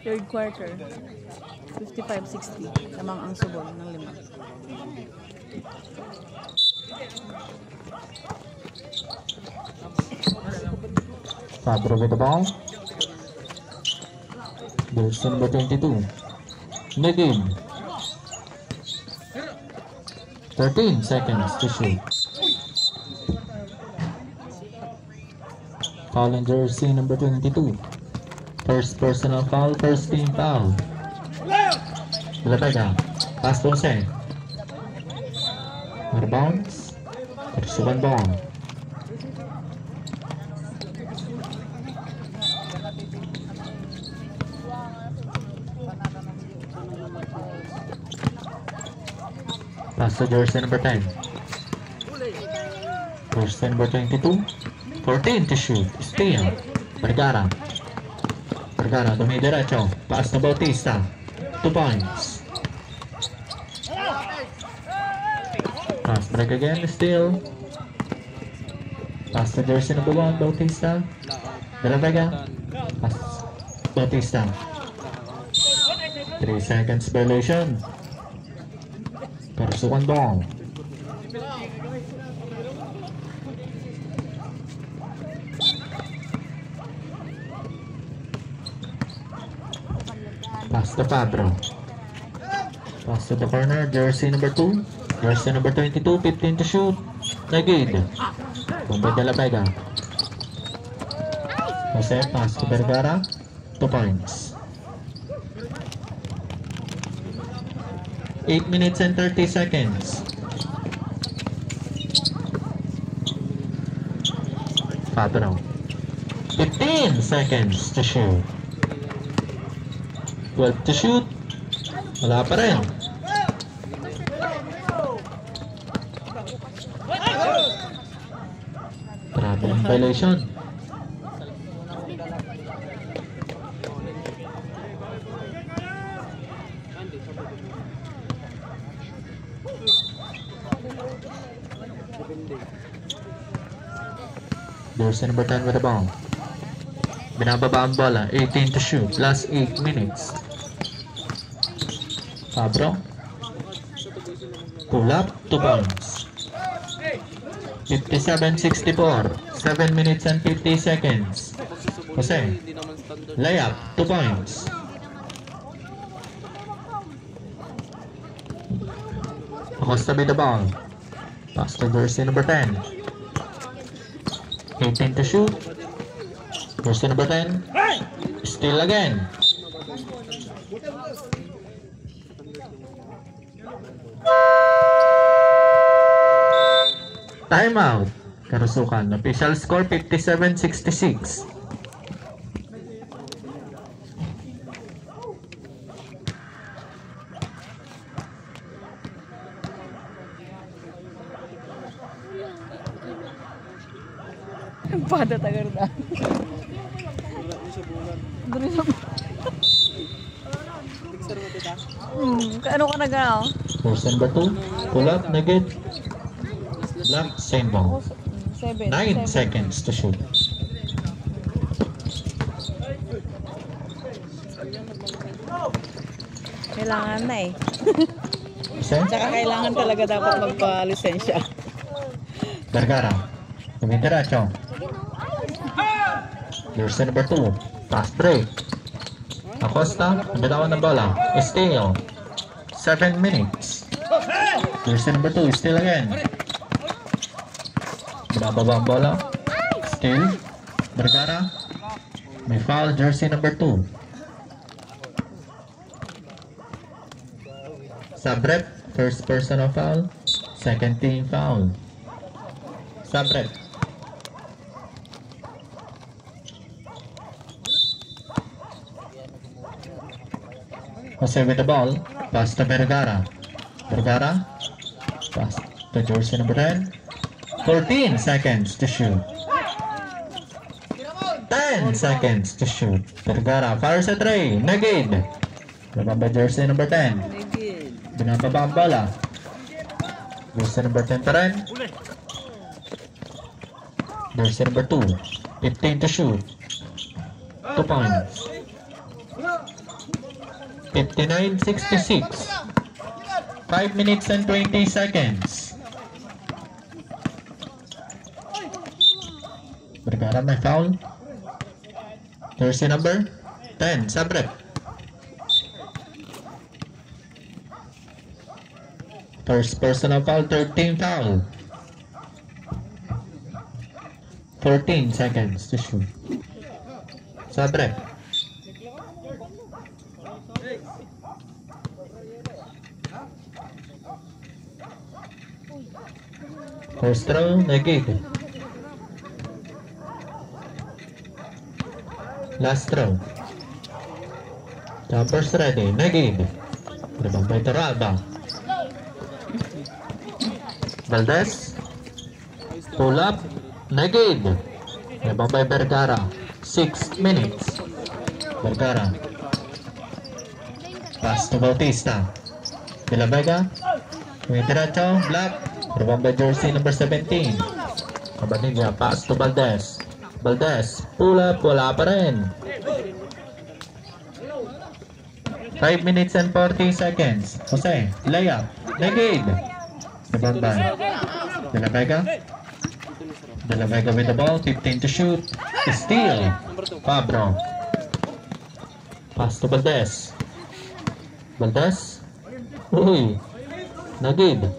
Third quarter. 55-60. Lamang ang subol ng 5. Fabro with the ball. There's number 22. Negin. 13 seconds to shoot. Foul in jersey number 22. First personal foul, first team foul. Labega. Pass to Jose. Out of bounds. There's one ball. Pass to jersey number 10. Jersey number 22. 14 to shoot. Steal. Vergara. Vergara, dumidiretso. Pass na Bautista. 2 points. Pass break again. Steal. Pass to jersey number 1. Bautista. De La Vega. Pass. Bautista. 3 seconds violation. First one ball. Pass to Fabro. Pass to the corner. Jersey number 2. Jersey number 22. 15 to shoot. Nagid. Bomba De La Vega. Jose. Pass to Vergara. 2 points. 8 minutes and 30 seconds. Fabro. 15 seconds to shoot. 12 to shoot. Wala pa rin. Traveling violation. There's number 10 with the ball. Binababa ang bola. 18 to shoot. Last 8 minutes. Fabro. Pull up. 2 points. 57-64. 7 minutes and 50 seconds. Jose. Layup. 2 points. Acosta with the ball. Pass to jersey number 10. 18 to shoot. Jersey number 10. Steal again. Timeout. Karusukan. Official score 57-66. Pada tagarda. Kaano ka nagaw? Person number 2. Pull up. Nugget. Lock. Same ball. 9 seconds to shoot. Kailangan na eh. Tsaka kailangan talaga dapat magpa-lisensya. Vergara. Dumidiretso. Jersey number 2. Pass break. Acosta. Nabitawan ng bola. Steal. 7 minutes. Jersey number 2. Steal again. Binababa ang bola. Steal. Vergara. May foul. Jersey number 2. Sabrep. First personal foul. Second team foul. Sabrep. Jose with the ball. Pass to Vergara. Vergara. Pass to jersey number 10. 14 seconds to shoot. 10 seconds to shoot. Vergara fires a 3. Nagid. Remember jersey number 10. Binababa ang bola. Jersey number 10 pa rin. Jersey number 2. 15 to shoot. 2 points. 59-66. 5 minutes and 20 seconds. Vergara may foul. Jersey number 10, Sabrep. First personal foul, 13 foul. 14 seconds to shoot. Sabrep. First throw, negated. Last throw. Jumpers ready, negated. Rebound by Toralba. Valdez. Pull up, negated. Rebound by Vergara. 6 minutes. Vergara. Pass to Bautista. De La Vega. Diretso, block. Rebound by jersey number 17. Cabanilla, pass to Valdez. Valdez, pull up, wala pa rin. 5 minutes and 40 seconds. Jose, layup, negate. Rebound by De La Vega. De La Vega with the ball, 15 to shoot. Steal. Fabro. Pass to Valdez. Valdez. Uy. Nagid.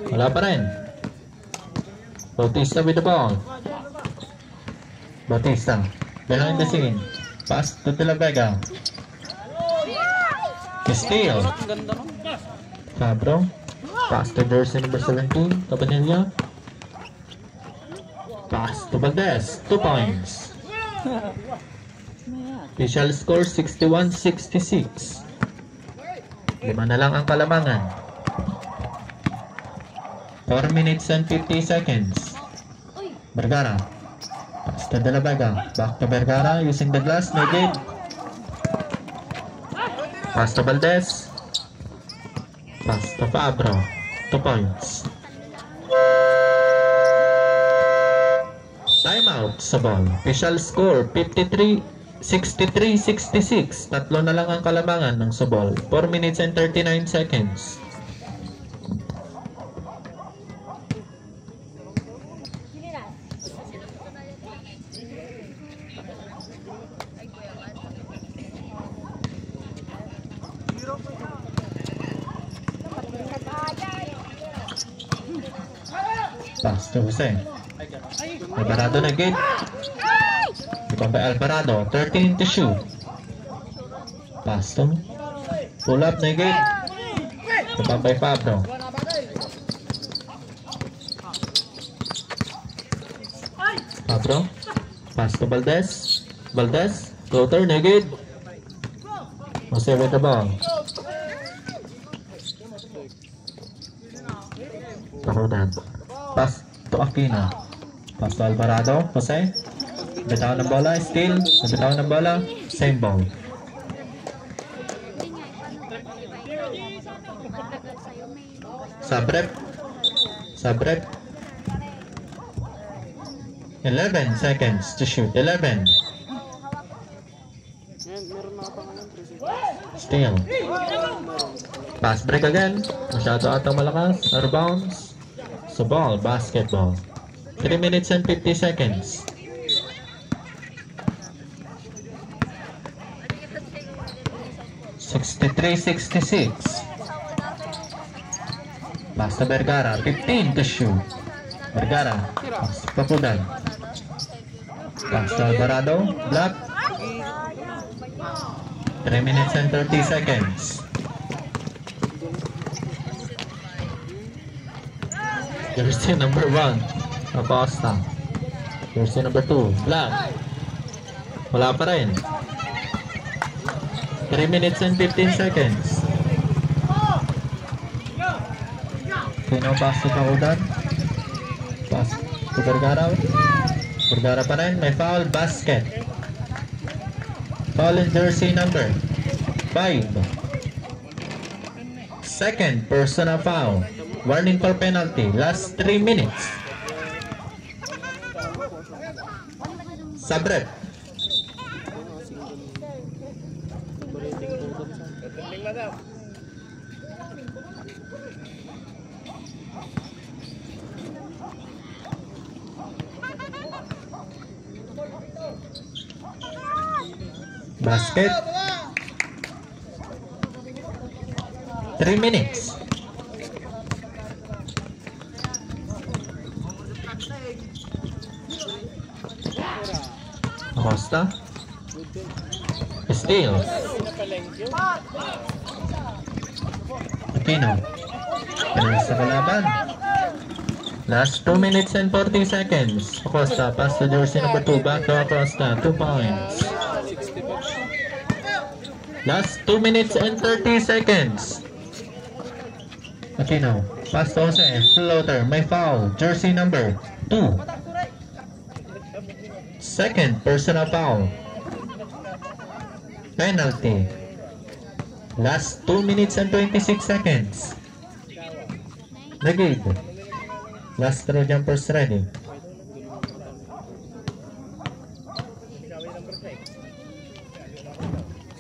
Wala pa rin. Bautista with the ball. Bautista. Behind the scene. Pass to De La Vega. Steal. Fabro. Pass to jersey number 17. Cabanilla. Pass to Valdez. 2 points. Official score 61-66. 5 na lang ang kalamangan. 4 minutes and 50 seconds. Vergara. Pass to De La Vega. Back to Vergara using the glass. Negate. Pass to Valdez. Pass to Fabro. 2 points. Timeout sa ball. Official score 63-66. Tatlo na lang ang kalamangan ng Subol. 4 minutes and 39 seconds. Pass to Jose. Alvarado na gate. Rebound by Alvarado. 13 to shoot. Pass to. Pull up na gate. Rebound by Fabro. Fabro. Pass to Valdez. Valdez. Floater na gate. Jose with the ball. Pahunan. Pass to Aquino. Pass to Alvarado. Jose. Bitaw ng bola. Steal. Bitaw ng bola. Same ball. Sabrep. Sabrep. 11 seconds to shoot. 11. Steal. Pass break again. Masyado atang malakas. Out of bounds. So ball. Basketball. 3 minutes and 50 seconds. (63-66). Pass to Vergara. 15 to shoot. Vergara. Pass to Papudan. Pass to Alvarado. Block. 3 minutes and 30 seconds. Jersey number 1. Acosta. Jersey number 2. Black. Wala pa rin. 3 minutes and 15 seconds. Sino pass to Pakudan? Pass to Vergara. Vergara pa rin. May foul. Basket. Foul in jersey number 5. Second personal foul. Warning for penalty. Last 3 minutes. Sabrep. Basket. 3 minutes. Acosta. Steal. Aquino. Pinag sa kalaban. Last 2 minutes and 40 seconds. Acosta, pass to jersey number 2. Back to Acosta. 2 points. Last 2 minutes and 30 seconds. Aquino, pass to Jose. Floater, may foul. Jersey number 2. Second personal foul. Penalty. Last 2 minutes and 26 seconds. Negate. Last throw jumpers ready.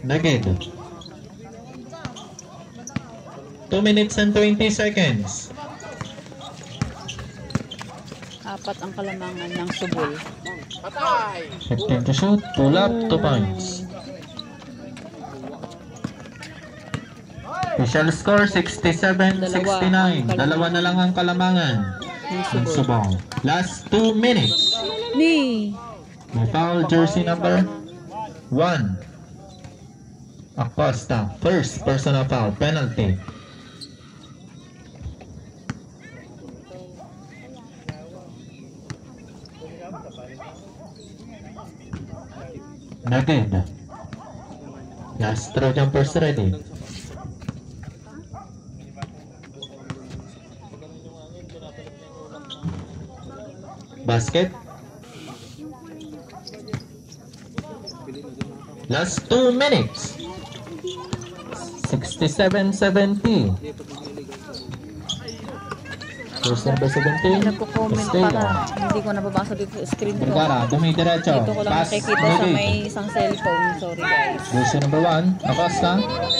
Negate. 2 minutes and 20 seconds. Apat ang kalamangan ng subol. 15 to shoot. Pull up. 2 points. Official score 67-69. Dalawa na lang ang kalamangan ng subong. Last 2 minutes. Ni! May foul jersey number 1. Acosta. First personal foul. Penalty. Naged. Last throw jumpers ready. Basket. Last 2 minutes. 67-70. First number 17. Nagko-comment para hindi ko nababasa dito sa screen ko. Vergara, dumi-diretso. Dito ko lang Pass, nakikita sa Naged. may isang cellphone. Sorry guys. Jersey number 1. Acosta.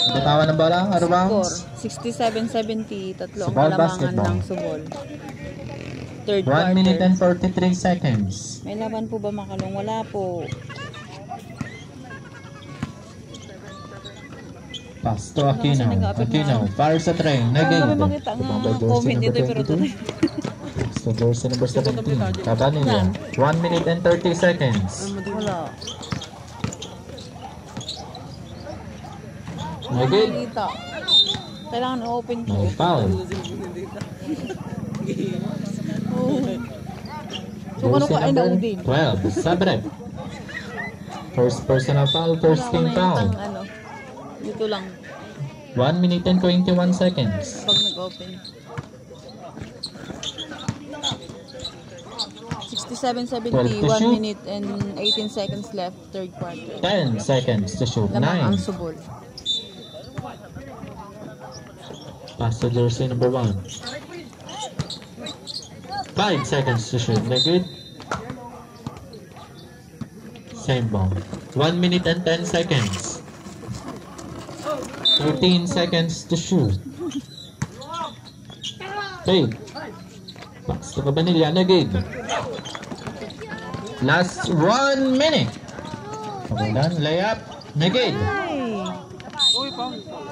Bitawan ng bola. Out of bounds. Score 67-70. Tatlo ang Subol kalamangan basketball. ng subol. Third 1 minute and quarter. 43 seconds. May laban po ba Makalong? Wala po. Pass to Aquino. Aquino. Fires sa tray. Kami Negate. makita nga comment dito pero tunay. So jersey number 17. Cabanilla. 1 minute and 30 seconds. Wala. Negate. Kita. Kailangan open ko. No foul. So kano Jersey ka ay number naudin? 12. Sabrep. First personal foul. First team foul. Ano, dito lang 1 minute and 21 seconds. pag nag-open. 67-70, 12 to 1 shoot. minute and 18 seconds left, third quarter. 10 seconds to shoot. Lamang ang 9. subol. Pass to jersey number 1. 5 seconds to shoot. Negate. Same ball. 1 minute and 10 seconds. 13 seconds to shoot. Fade. Pass to Cabanilla. Negate. Last 1 minute. Okay done. Layup. Negate. Ay!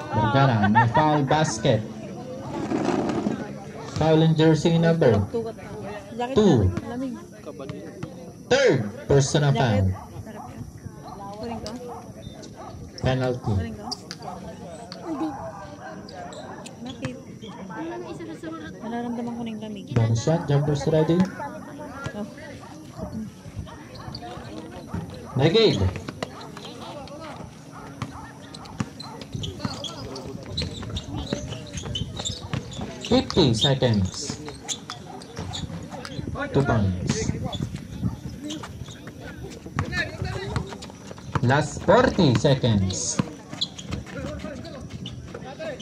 Vergara. May foul basket. Foul in jersey number Tukat. Jacket 2. na. Lamig. Third personal foul. Kuring ka? Penalty. Kuring ka? Bakit? Nararamdaman ko na yung lamig. Bonus shot. Jumpers ready. Oh. Negate. $50 seconds. 2 points. Last 40 seconds.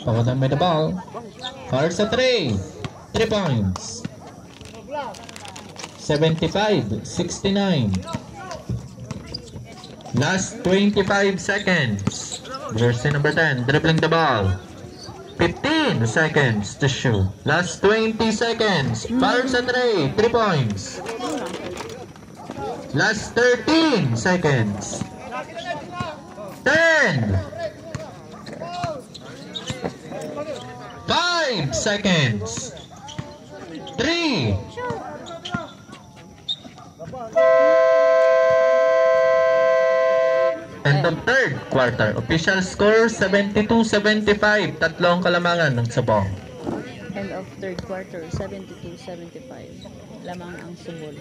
Pawadan by the ball. Fires a 3. 3 points. 75-69. Last 25 seconds. Jersey number 10, dribbling the ball. 15 seconds to shoot. Last 20 seconds. Fires at Ray, 3 points. Last 13 seconds. 10. 5 seconds. 3. End of third quarter. Official score 72-75. Tatlong kalamangan ng Subong. End of third quarter, 72-75. Lamang ang Subol.